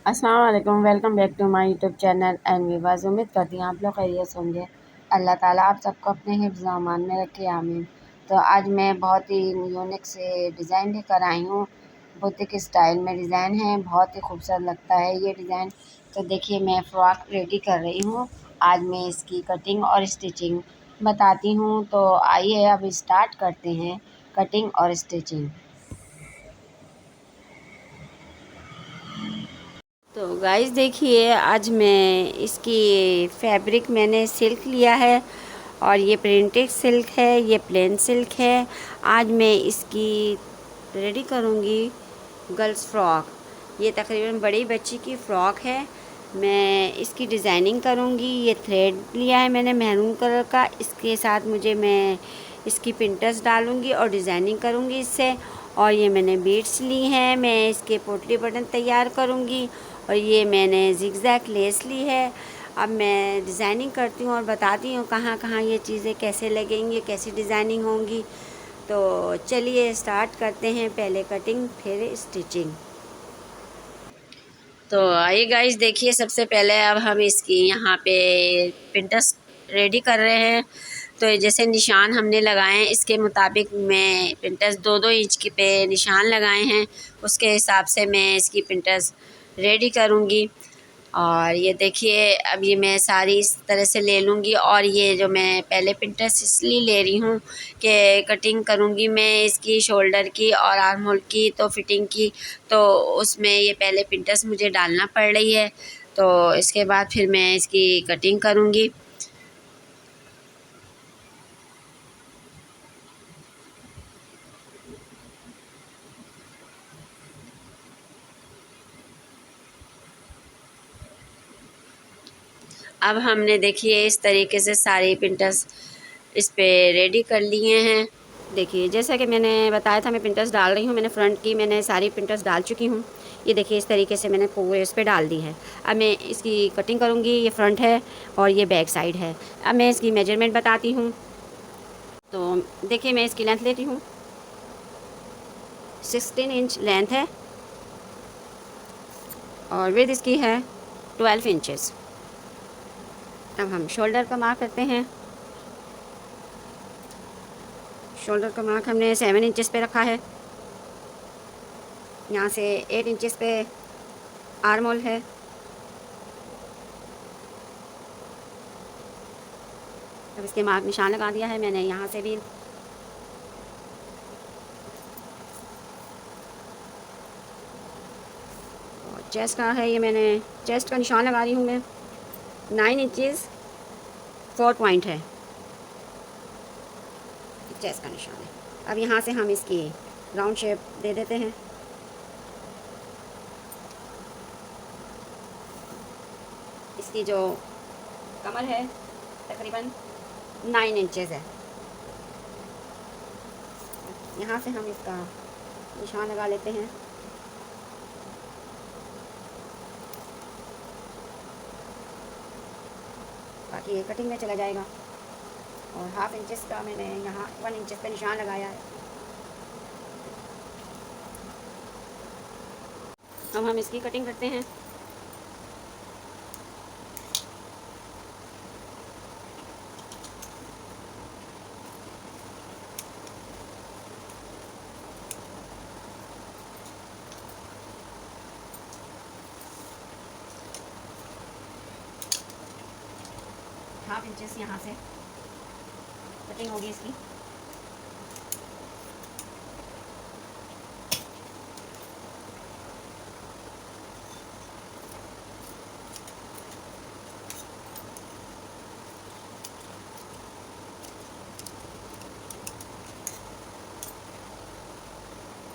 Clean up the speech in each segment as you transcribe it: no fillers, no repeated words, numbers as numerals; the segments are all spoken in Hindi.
अस्सलाम वालेकुम, welcome back to my YouTube channel and viewers. उम्मीद करती हूँ आप लोग खैरियत से होंगे। अल्लाह ताला आप सबको अपने हिफ्ज़ व अमान में रखे, आमीन। तो आज मैं बहुत ही यूनिक से डिज़ाइन लेकर आई हूँ। बुटीक स्टाइल में डिज़ाइन है, बहुत ही खूबसूरत लगता है ये डिज़ाइन। तो देखिए मैं फ़्रॉक रेडी कर रही हूँ। आज मैं इसकी कटिंग और स्टिचिंग बताती हूँ। तो आइए अब स्टार्ट करते हैं कटिंग और स्टिचिंग। तो गाइस देखिए, आज मैं इसकी फैब्रिक मैंने सिल्क लिया है और ये प्रिंटेड सिल्क है, ये प्लेन सिल्क है। आज मैं इसकी रेडी करूँगी गर्ल्स फ्रॉक। ये तकरीबन बड़ी बच्ची की फ़्रॉक है। मैं इसकी डिज़ाइनिंग करूँगी। ये थ्रेड लिया है मैंने मैरून कलर का। इसके साथ मैं इसकी पिंटर्स डालूँगी और डिज़ाइनिंग करूँगी इससे। और ये मैंने बीड्स ली हैं, मैं इसके पोटली बटन तैयार करूँगी। और ये मैंने ज़िगज़ैग लेस ली है। अब मैं डिज़ाइनिंग करती हूँ और बताती हूँ कहाँ कहाँ ये चीज़ें कैसे लगेंगी, कैसी डिज़ाइनिंग होंगी। तो चलिए स्टार्ट करते हैं, पहले कटिंग फिर स्टिचिंग। तो आइए गाइस देखिए, सबसे पहले अब हम इसकी यहाँ पे पिंटर्स रेडी कर रहे हैं। तो जैसे निशान हमने लगाए हैं इसके मुताबिक मैं पिंटर्स 2-2 इंच के पे निशान लगाए हैं, उसके हिसाब से मैं इसकी पिंटर्स रेडी करूँगी। और ये देखिए अब ये मैं सारी इस तरह से ले लूँगी। और ये जो मैं पहले पिंटर्स इसलिए ले रही हूँ कि कटिंग करूँगी मैं इसकी शोल्डर की और आर्म होल की, तो फिटिंग की। तो उसमें ये पहले पिंटर्स मुझे डालना पड़ रही है। तो इसके बाद फिर मैं इसकी कटिंग करूँगी। अब हमने देखिए इस तरीके से सारी पिंटर्स इस पे रेडी कर लिए हैं। देखिए जैसा कि मैंने बताया था, मैं पिंटर्स डाल रही हूँ। मैंने फ्रंट की मैंने सारी पिंटर्स डाल चुकी हूँ। ये देखिए इस तरीके से मैंने पूरे इस पे डाल दी है। अब मैं इसकी कटिंग करूँगी। ये फ्रंट है और ये बैक साइड है। अब मैं इसकी मेजरमेंट बताती हूँ। तो देखिए मैं इसकी लेंथ लेती हूँ, 16 इंच लेंथ है और विड्थ इसकी है 12 इंचेस। अब हम शोल्डर का मार्क करते हैं। शोल्डर का मार्क हमने 7 इंचेस पे रखा है। यहाँ से 8 इंचेस पे आर्म होल है। अब इसके मार्क निशान लगा दिया है मैंने यहाँ से भी। और चेस्ट का है, ये मैंने चेस्ट का निशान लगा रही हूँ मैं। 9 इंचेस 4 पॉइंट है, चेस्ट का निशान है। अब यहाँ से हम इसकी राउंड शेप दे देते हैं। इसकी जो कमर है तकरीबन 9 इंचेस है। यहाँ से हम इसका निशान लगा लेते हैं। बाकी ये कटिंग में चला जाएगा। और हाफ इंचेस का मैंने यहाँ 1 इंचेस पे निशान लगाया है। अब हम इसकी कटिंग करते हैं। हाफ इंचेस यहाँ से कटिंग होगी इसकी।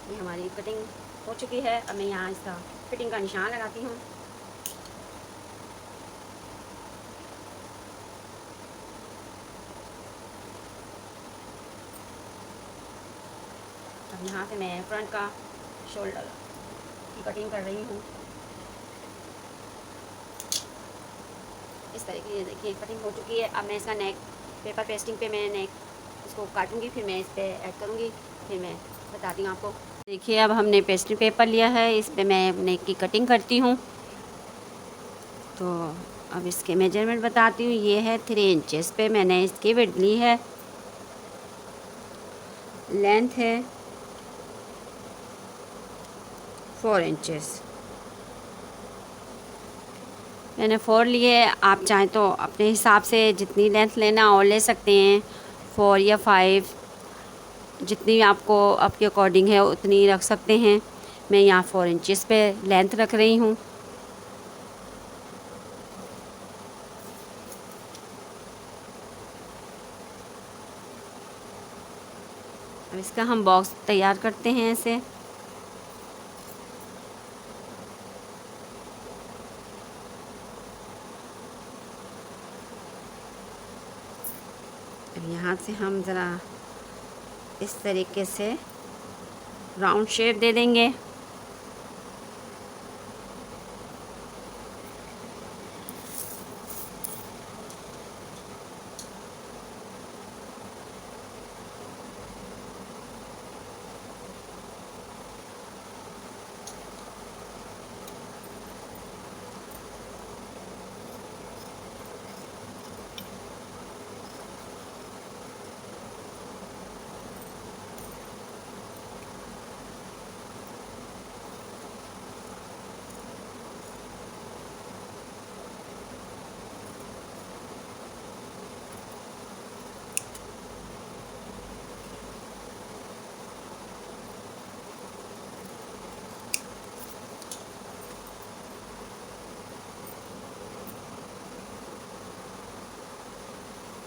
ये हमारी कटिंग हो चुकी है। अब मैं यहाँ इसका फिटिंग का निशान लगाती हूँ। अब यहाँ से मैं फ्रंट का शोल्डर की कटिंग कर रही हूँ। इस तरीके से देखिए कटिंग हो चुकी है। अब मैं इसका नेक पेपर पेस्टिंग पे मैं नेक इसको काटूँगी, फिर मैं इस पर ऐड करूँगी, फिर मैं बताती हूँ आपको। देखिए अब हमने पेस्टिंग पेपर लिया है, इस पर मैं नेक की कटिंग करती हूँ। तो अब इसके मेजरमेंट बताती हूँ। ये है 3 इंचेस पे मैंने इसकी विड्थ ली है। लेंथ है 4 इंचेस। मैंने 4 लिए। आप चाहें तो अपने हिसाब से जितनी लेंथ लेना और ले सकते हैं, 4 या 5, जितनी आपको आपके अकॉर्डिंग है उतनी रख सकते हैं। मैं यहाँ 4 इंचेस पे लेंथ रख रही हूँ। अब इसका हम बॉक्स तैयार करते हैं ऐसे। अब यहाँ से हम ज़रा इस तरीके से राउंड शेप दे देंगे।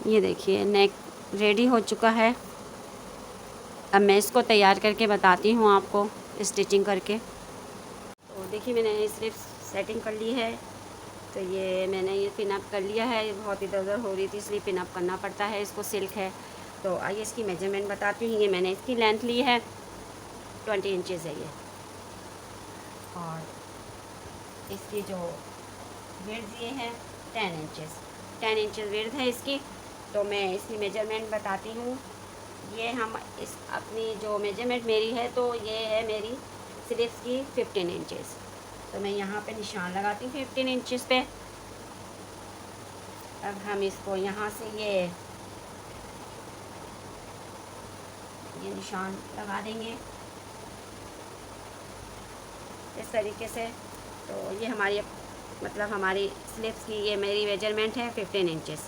ये देखिए नेक रेडी हो चुका है। अब मैं इसको तैयार करके बताती हूँ आपको स्टिचिंग करके। तो देखिए मैंने सिर्फ सेटिंग कर ली है। तो ये मैंने ये पिन अप कर लिया है। ये बहुत इधर उधर हो रही थी इसलिए पिन अप करना पड़ता है इसको, सिल्क है। तो आइए इसकी मेजरमेंट बताती हूँ। ये मैंने इसकी लेंथ ली है 20 इंचज़ है ये, और इसकी जो विड्थ ये है 10 इंचज़। 10 इंचज़ विड्थ है इसकी। तो मैं इसकी मेजरमेंट बताती हूँ। ये हम इस अपनी जो मेजरमेंट मेरी है, तो ये है मेरी स्लीव्स की 15 इंचज़। तो मैं यहाँ पे निशान लगाती हूँ 15 इंचज़ पे। अब हम इसको यहाँ से ये निशान लगा देंगे इस तरीके से। तो ये हमारी मतलब हमारी स्लीव्स की ये मेरी मेजरमेंट है 15 इंचज़।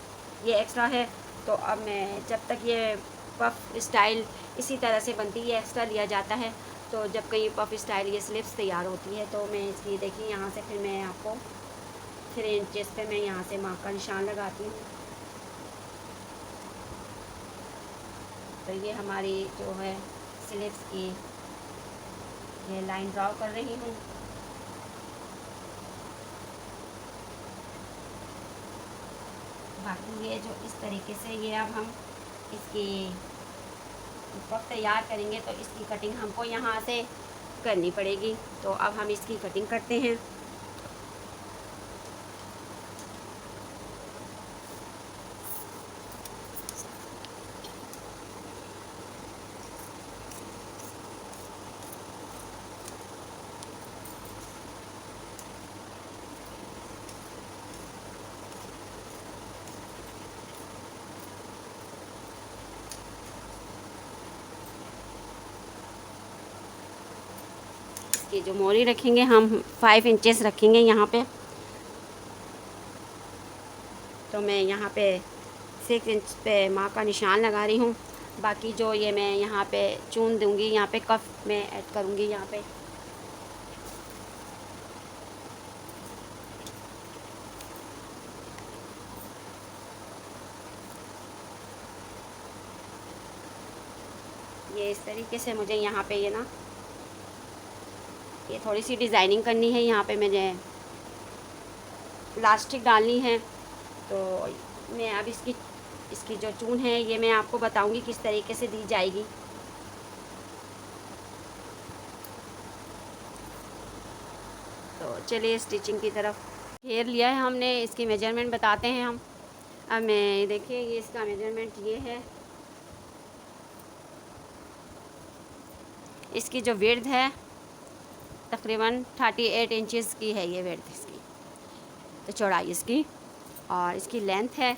ये एक्स्ट्रा है। तो अब मैं जब तक ये पफ स्टाइल इसी तरह से बनती है, एक्स्ट्रा लिया जाता है। तो जब कहीं पफ स्टाइल ये स्लीव्स तैयार होती है, तो मैं इसकी देखिए यहाँ से फिर मैं आपको 3 इंचज़ पे मैं यहाँ से मार्क का निशान लगाती हूँ। तो ये हमारी जो है स्लीव्स की ये लाइन ड्रॉ कर रही हूँ। बाकी ये जो इस तरीके से ये अब हम इसकी पफ तैयार करेंगे, तो इसकी कटिंग हमको यहाँ से करनी पड़ेगी। तो अब हम इसकी कटिंग करते हैं। इसकी जो मोरी रखेंगे हम 5 इंचेस रखेंगे यहाँ पे। तो मैं यहाँ पे 6 इंच पे मार्क का निशान लगा रही हूँ। बाकी जो ये मैं यहाँ पे चून दूँगी, यहाँ पे कफ में ऐड करूँगी यहाँ पे। ये इस तरीके से मुझे यहाँ पे ये ना ये थोड़ी सी डिज़ाइनिंग करनी है। यहाँ पे मुझे इलास्टिक डालनी है। तो मैं अब इसकी जो चून है ये मैं आपको बताऊंगी किस तरीके से दी जाएगी। तो चलिए स्टिचिंग की तरफ। घेर लिया है हमने, इसकी मेजरमेंट बताते हैं हम। अब मैं देखिए ये इसका मेजरमेंट ये है। इसकी जो विड्थ है तकरीबन 38 इंचज़ की है ये विड्थ इसकी। तो चौड़ाई इसकी, और इसकी लेंथ है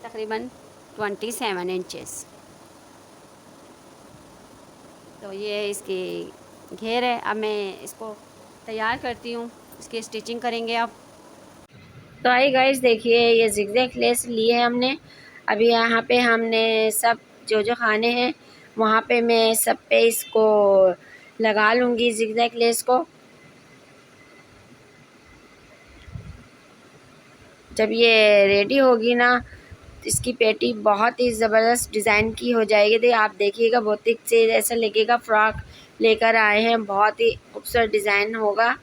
तकरीबन 27 इंचेस। तो ये इसकी घेर है। अब मैं इसको तैयार करती हूँ, इसकी स्टिचिंग करेंगे अब। तो आई गाइस, देखिए ये जिगजैग लेस ली है हमने। अभी यहाँ पे हमने सब जो खाने हैं वहाँ पे मैं सब पे इसको लगा लूँगी जिगजैग लेस को। जब ये रेडी होगी ना, इसकी पेटी बहुत ही ज़बरदस्त डिज़ाइन की हो जाएगी। तो आप देखिएगा, बहुत ही से ऐसा लगेगा फ्रॉक लेकर आए हैं, बहुत ही खूबसूरत डिज़ाइन होगा।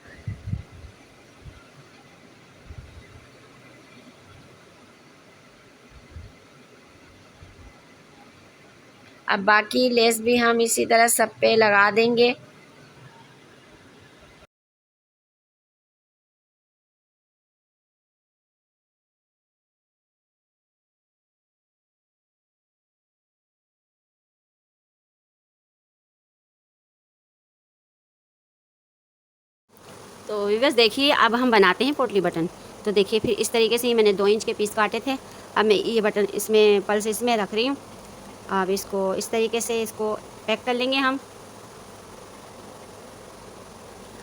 अब बाकी लेस भी हम इसी तरह सब पे लगा देंगे। तो व्यूअर्स देखिए, अब हम बनाते हैं पोटली बटन। तो देखिए फिर इस तरीके से ही मैंने 2 इंच के पीस काटे थे। अब मैं ये बटन इसमें पल्स इसमें रख रही हूँ। अब इसको इस तरीके से इसको पैक कर लेंगे हम।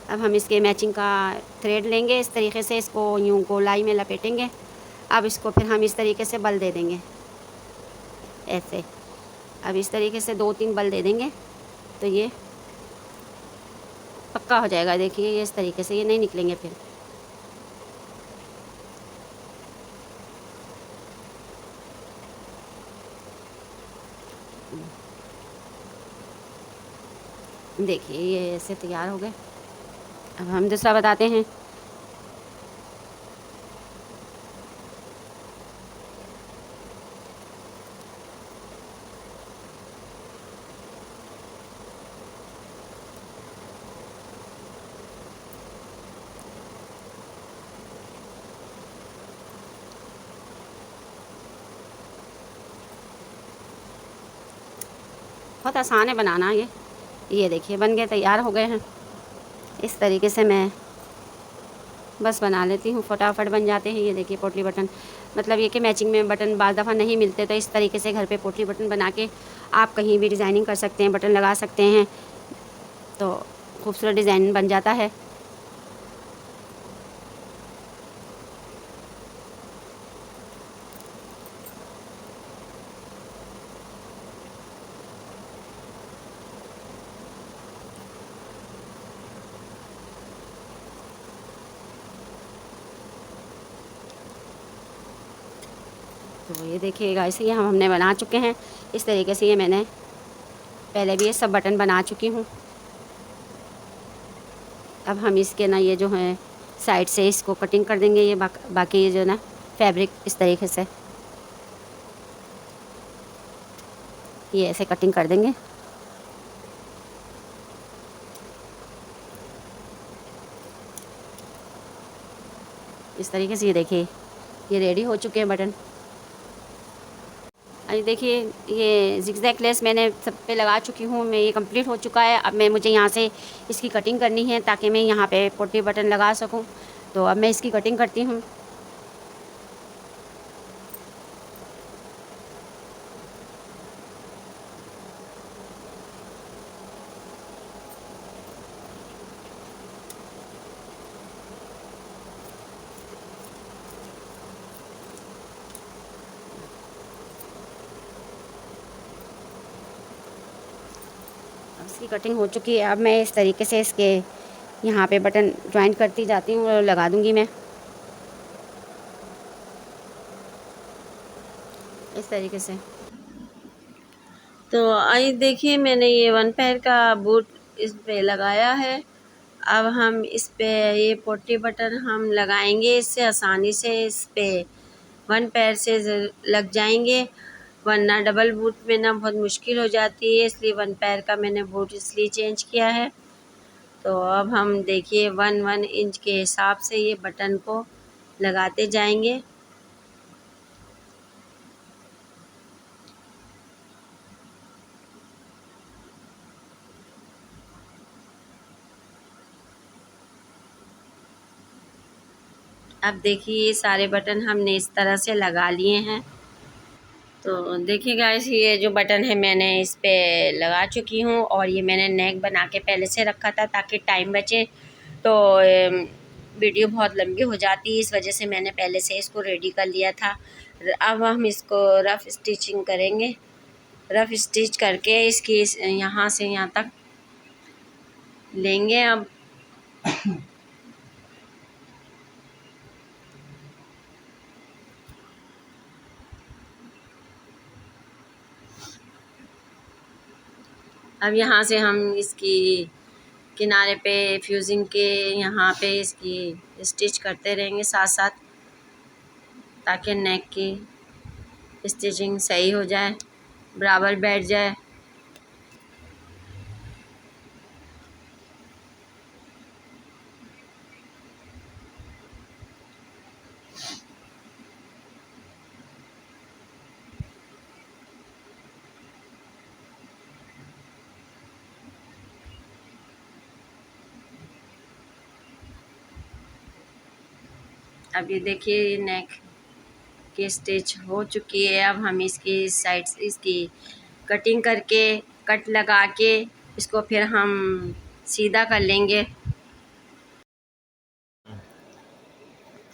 अब हम इसके मैचिंग का थ्रेड लेंगे, इस तरीके से इसको यूँ गोलाई में लपेटेंगे। अब इसको फिर हम इस तरीके से बल दे देंगे ऐसे। अब इस तरीके से 2-3 बल दे देंगे तो ये पक्का हो जाएगा। देखिए ये इस तरीके से ये नहीं निकलेंगे फिर। देखिए ये ऐसे तैयार हो गए। अब हम दूसरा बताते हैं। बहुत आसान है बनाना ये देखिए बन गए, तैयार हो गए हैं। इस तरीके से मैं बस बना लेती हूँ, फटाफट बन जाते हैं। ये देखिए पोटली बटन, मतलब ये कि मैचिंग में बटन बार दफ़ा नहीं मिलते, तो इस तरीके से घर पे पोटली बटन बना के आप कहीं भी डिज़ाइनिंग कर सकते हैं, बटन लगा सकते हैं, तो खूबसूरत डिज़ाइन बन जाता है। तो ये देखिएगा, ऐसे ही हमने बना चुके हैं। इस तरीके से ये मैंने पहले भी ये सब बटन बना चुकी हूँ। अब हम इसके ना ये जो है साइड से इसको कटिंग कर देंगे। ये बाकी ये जो ना फैब्रिक इस तरीके से ये ऐसे कटिंग कर देंगे। इस तरीके से ये देखिए ये रेडी हो चुके हैं बटन। अरे देखिए ये जिगजैग लेस मैंने सब पे लगा चुकी हूँ मैं, ये कंप्लीट हो चुका है। अब मैं मुझे यहाँ से इसकी कटिंग करनी है ताकि मैं यहाँ पे पोटली बटन लगा सकूँ। तो अब मैं इसकी कटिंग करती हूँ। अब इसकी कटिंग हो चुकी है। अब मैं इस तरीके से इसके यहाँ पे बटन ज्वाइन करती जाती हूँ और लगा दूँगी मैं इस तरीके से। तो आई देखिए मैंने ये 1 पैर का बूट इस पे लगाया है। अब हम इस पे ये पोटली बटन हम लगाएंगे, इससे आसानी से इस पे 1 पैर से लग जाएंगे, वरना डबल बूट में ना बहुत मुश्किल हो जाती है। इसलिए 1 पैर का मैंने बूट इसलिए चेंज किया है। तो अब हम देखिए 1 इंच के हिसाब से ये बटन को लगाते जाएंगे। अब देखिए ये सारे बटन हमने इस तरह से लगा लिए हैं। तो देखिए गाइस, ये जो बटन है मैंने इस पे लगा चुकी हूँ और ये मैंने नेक बना के पहले से रखा था ताकि टाइम बचे। तो वीडियो बहुत लंबी हो जाती है, इस वजह से मैंने पहले से इसको रेडी कर लिया था। अब हम इसको रफ़ स्टिचिंग करेंगे। रफ़ स्टिच करके इसकी यहाँ से यहाँ तक लेंगे। अब यहाँ से हम इसकी किनारे पे फ्यूजिंग के यहाँ पे इसकी स्टिच करते रहेंगे साथ साथ, ताकि नेक की स्टिचिंग सही हो जाए, बराबर बैठ जाए। अब ये देखिए नेक की स्टिच हो चुकी है। अब हम इसकी साइड इसकी कटिंग करके कट लगा के इसको फिर हम सीधा कर लेंगे।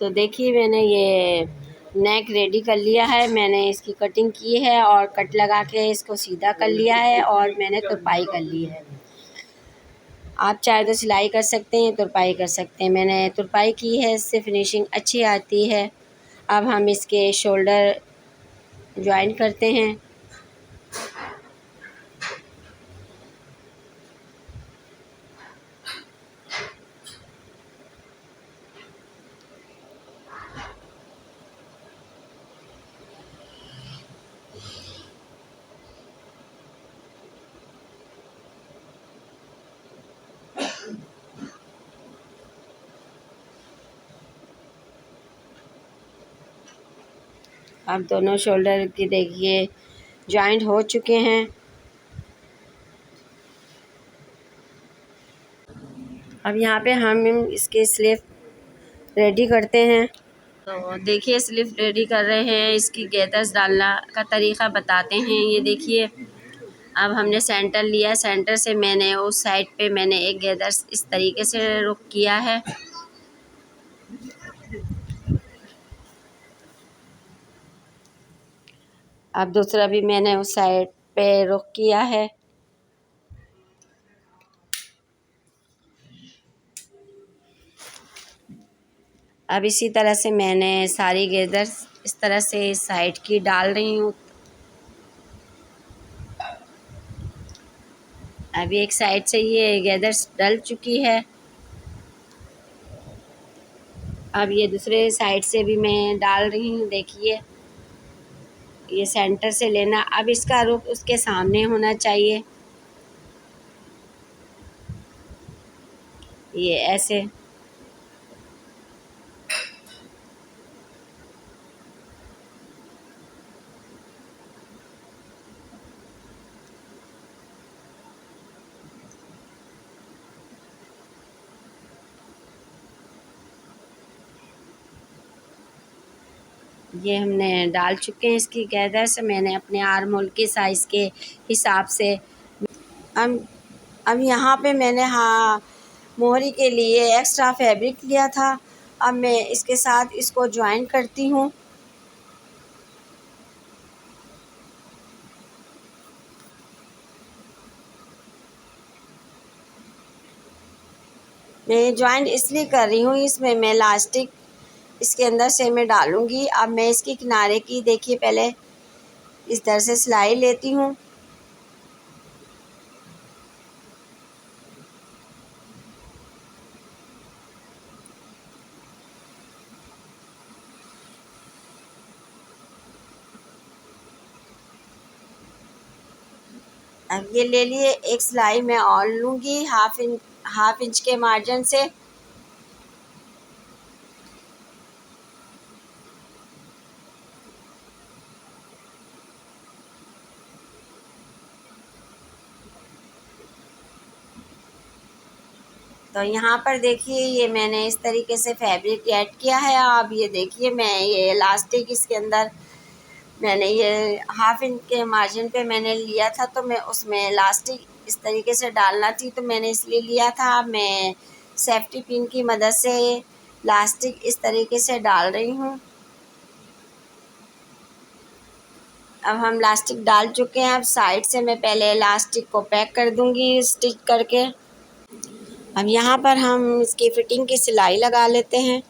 तो देखिए मैंने ये नेक रेडी कर लिया है, मैंने इसकी कटिंग की है और कट लगा के इसको सीधा कर लिया है और मैंने तुरपाई कर ली है। आप चाहे तो सिलाई कर सकते हैं, तुरपाई कर सकते हैं। मैंने तुरपाई की है, इससे फिनिशिंग अच्छी आती है। अब हम इसके शोल्डर जॉइन करते हैं। अब दोनों शोल्डर की देखिए जॉइंट हो चुके हैं। अब यहाँ पे हम इसके स्लीव रेडी करते हैं। तो देखिए स्लीव रेडी कर रहे हैं, इसकी गैदर्स डालना का तरीक़ा बताते हैं। ये देखिए अब हमने सेंटर लिया, सेंटर से मैंने उस साइड पे मैंने एक गैदर्स इस तरीके से रुख किया है। अब दूसरा भी मैंने उस साइड पे रुख किया है। अब इसी तरह से मैंने सारी गैदर्स इस तरह से इस साइड की डाल रही हूँ। अभी एक साइड से ये गैदर्स डल चुकी है। अब ये दूसरे साइड से भी मैं डाल रही हूँ। देखिए ये सेंटर से लेना, अब इसका रुख उसके सामने होना चाहिए, ये ऐसे। ये हमने डाल चुके हैं इसकी गैदर्स। मैंने अपने आर्म होल के साइज़ के हिसाब से अब अब यहाँ पे मैंने मोहरी के लिए एक्स्ट्रा फैब्रिक लिया था। अब मैं इसके साथ इसको ज्वाइन करती हूँ। मैं ज्वाइन इसलिए कर रही हूँ, इसमें मैं इलास्टिक इसके अंदर से मैं डालूँगी। अब मैं इसके किनारे की देखिए पहले इस तरह से सिलाई लेती हूँ। अब ये ले लिए, एक सिलाई मैं और लूँगी हाफ इंच के मार्जिन से। तो यहाँ पर देखिए ये मैंने इस तरीके से फैब्रिक ऐड किया है। अब ये देखिए मैं ये इलास्टिक इसके अंदर मैंने ये 1/2 इंच के मार्जिन पे मैंने लिया था, तो मैं उसमें इलास्टिक इस तरीके से डालना थी तो मैंने इसलिए लिया था। मैं सेफ्टी पिन की मदद से इलास्टिक इस तरीके से डाल रही हूँ। अब हम इलास्टिक डाल चुके हैं। अब साइड से मैं पहले इलास्टिक को पैक कर दूंगी स्टिच करके। अब यहाँ पर हम इसकी फिटिंग की सिलाई लगा लेते हैं।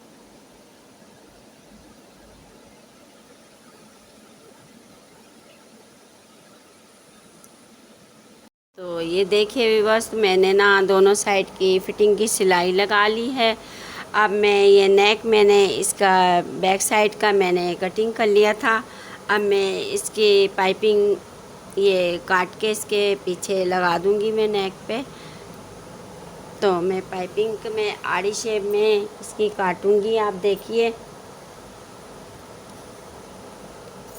तो ये देखिए व्यूअर्स, मैंने ना दोनों साइड की फिटिंग की सिलाई लगा ली है। अब मैं ये नेक मैंने इसका बैक साइड का मैंने कटिंग कर लिया था। अब मैं इसकी पाइपिंग ये काट के इसके पीछे लगा दूंगी मैं नेक पे। तो मैं पाइपिंग में आड़ी शेप में इसकी काटूंगी। आप देखिए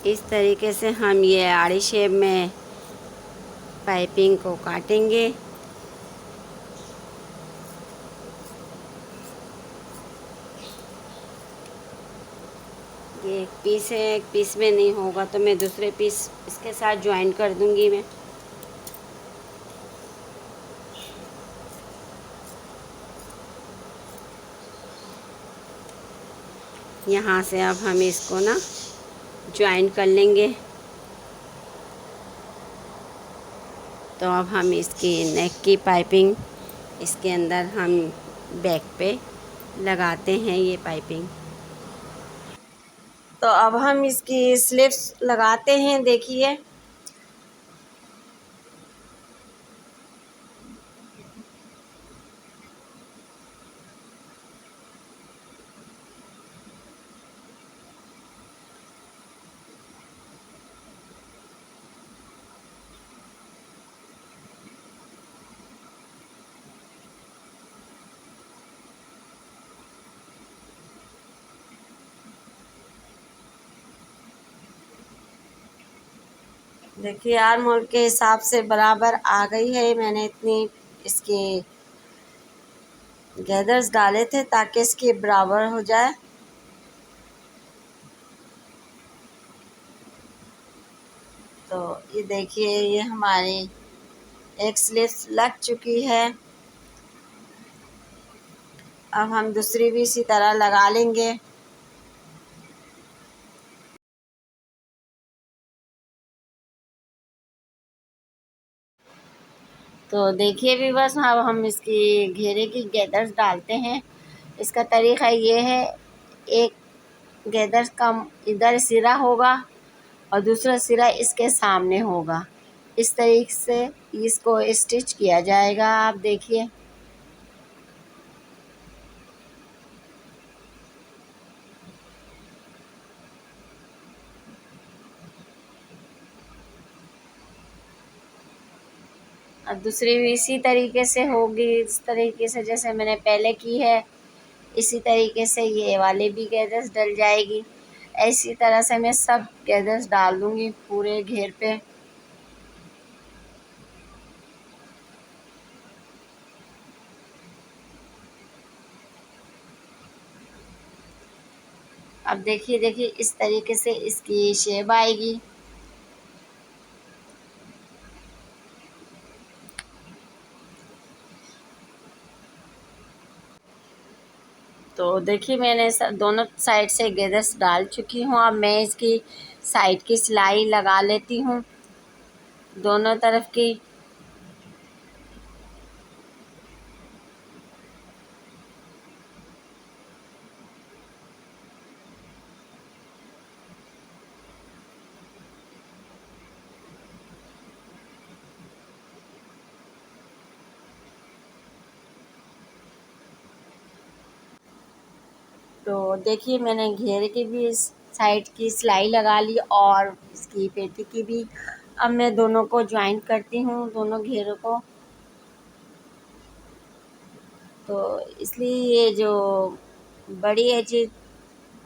इस तरीके से हम ये आड़ी शेप में पाइपिंग को काटेंगे। ये एक पीस है, एक पीस में नहीं होगा तो मैं दूसरे पीस इसके साथ ज्वाइन कर दूंगी मैं। यहाँ से अब हम इसको ना ज्वाइन कर लेंगे। तो अब हम इसकी नेक की पाइपिंग इसके अंदर हम बैक पे लगाते हैं ये पाइपिंग। तो अब हम इसकी स्लीव्स लगाते हैं। देखिए देखिए आर्म होल के हिसाब से बराबर आ गई है। मैंने इतनी इसके गैदर्स डाले थे ताकि इसके बराबर हो जाए। तो ये देखिए ये हमारी एक स्लीव लग चुकी है। अब हम दूसरी भी इसी तरह लगा लेंगे। तो देखिए भी बस अब हम इसकी घेरे की गैदर्स डालते हैं। इसका तरीक़ा ये है, एक गैदर्स का इधर सिरा होगा और दूसरा सिरा इसके सामने होगा। इस तरीके से इसको स्टिच किया जाएगा। आप देखिए अब दूसरी भी इसी तरीके से होगी। इस तरीके से जैसे मैंने पहले की है इसी तरीके से ये वाले भी गैदर्स डल जाएगी। ऐसी तरह से मैं सब गैदर्स डाल दूँगी पूरे घेर पे। अब देखिए इस तरीके से इसकी शेप आएगी। तो देखिए मैंने दोनों साइड से गैदर्स डाल चुकी हूँ। अब मैं इसकी साइड की सिलाई लगा लेती हूँ दोनों तरफ की। तो देखिए मैंने घेरे की भी इस साइड की सिलाई लगा ली और इसकी पेटी की भी। अब मैं दोनों को ज्वाइन करती हूँ, दोनों घेरों को। तो इसलिए ये जो बड़ी एज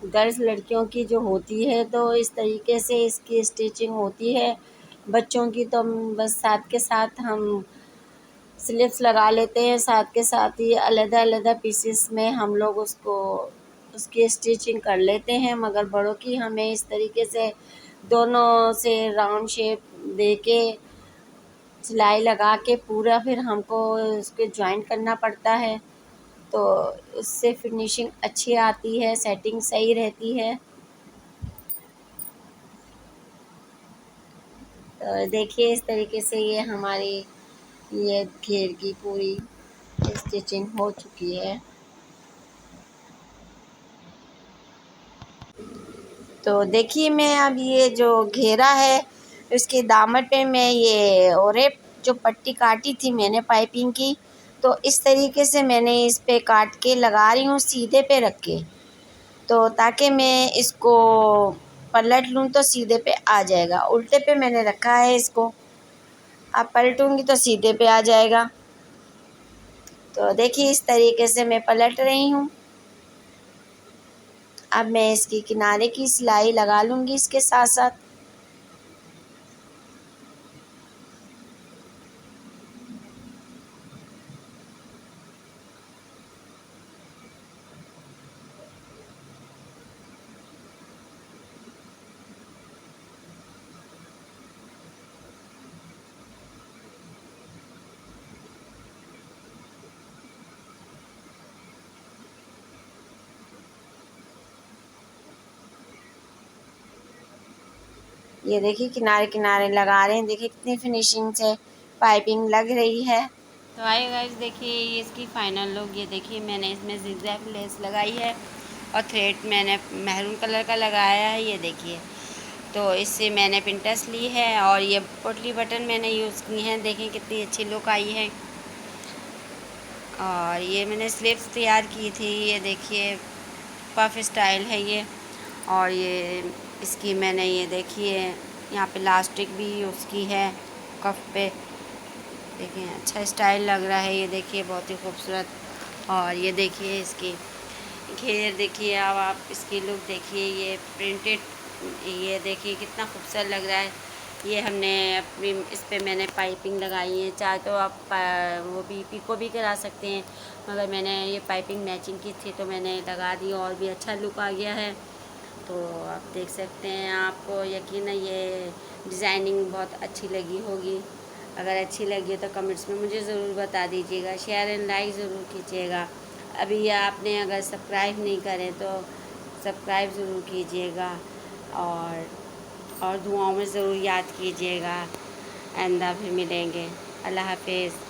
गर्ल्स लड़कियों की जो होती है तो इस तरीके से इसकी स्टिचिंग होती है। बच्चों की तो बस साथ के साथ हम स्लिप्स लगा लेते हैं, साथ के साथ ही अलग-अलग पीसेस में हम लोग उसकी स्टिचिंग कर लेते हैं। मगर बड़ों की हमें इस तरीके से दोनों से राउंड शेप देके सिलाई लगा के पूरा फिर हमको उसके जॉइंट करना पड़ता है, तो उससे फिनिशिंग अच्छी आती है, सेटिंग सही रहती है। तो देखिए इस तरीके से ये हमारी ये घेर की पूरी स्टिचिंग हो चुकी है। तो देखिए मैं अब ये जो घेरा है उसके दामन पे मैं ये ओरेप जो पट्टी काटी थी मैंने पाइपिंग की, तो इस तरीके से मैंने इस पे काट के लगा रही हूँ सीधे पे रख के, तो ताकि मैं इसको पलट लूँ तो सीधे पे आ जाएगा। उल्टे पे मैंने रखा है इसको, अब पलटूँगी तो सीधे पे आ जाएगा। तो देखिए इस तरीके से मैं पलट रही हूँ। अब मैं इसकी किनारे की सिलाई लगा लूँगी इसके साथ साथ। ये देखिए किनारे किनारे लगा रहे हैं, देखिए कितनी फिनिशिंग से पाइपिंग लग रही है। तो आइए गाइस देखिए ये इसकी फाइनल लुक। ये देखिए मैंने इसमें ज़िगज़ैग लेस लगाई है और थ्रेड मैंने मैरून कलर का लगाया है, ये देखिए। तो इससे मैंने पिंटस ली है और ये पोटली बटन मैंने यूज़ की हैं, देखें कितनी अच्छी लुक आई है। और ये मैंने स्लीव्स तैयार की थी, ये देखिए पफ स्टाइल है ये। और ये इसकी मैंने ये देखिए यहाँ पे इलास्टिक भी यूज़ की है कफ पे, देखिए अच्छा स्टाइल लग रहा है, ये देखिए बहुत ही खूबसूरत। और ये देखिए इसकी घेर देखिए, अब आप इसकी लुक देखिए, ये प्रिंटेड, ये देखिए कितना खूबसूरत लग रहा है। ये हमने अपनी इस पे मैंने पाइपिंग लगाई है, चाहे तो आप वो भी पिको भी करा सकते हैं, मगर मैंने ये पाइपिंग मैचिंग की थी तो मैंने लगा दी और भी अच्छा लुक आ गया है। तो आप देख सकते हैं, आपको यकीन है ये डिज़ाइनिंग बहुत अच्छी लगी होगी। अगर अच्छी लगी तो कमेंट्स में मुझे ज़रूर बता दीजिएगा, शेयर एंड लाइक ज़रूर कीजिएगा। अभी आपने अगर सब्सक्राइब नहीं करें तो सब्सक्राइब ज़रूर कीजिएगा और दुआओं में ज़रूर याद कीजिएगा। आइंदा फिर मिलेंगे। अल्लाह हाफिज़।